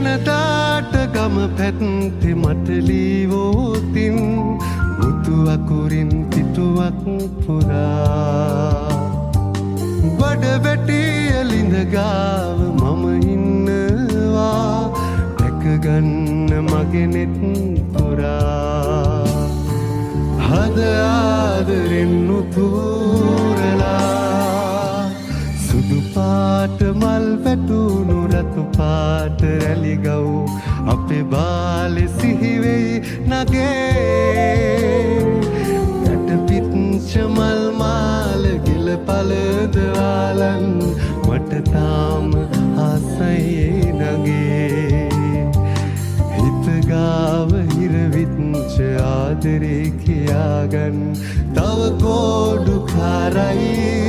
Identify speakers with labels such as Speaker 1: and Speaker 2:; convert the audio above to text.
Speaker 1: වෙනදාට ගම පැත්තේ මට ලීවෝතින් මුතු අකුරින් පිටුවක් පුරා බඩ වැටිය ලිඳ ගාව මම ඉන්නවා දැකගන්න මගේ නෙත් පුරා හද ආදරෙන් උතුරලා සුදු පාට මල් වැටුණු රතු පාට රැලි ගව් අපේ බාලේ සිහිවෙයි නගේ පිච්ච මල් මාල ගිල පළද වාලන් මට තාම ආසයි නගේ හිත ගාව හිරවිච්ච ආදරේ කියාගන් තව කෝඩු කාරයි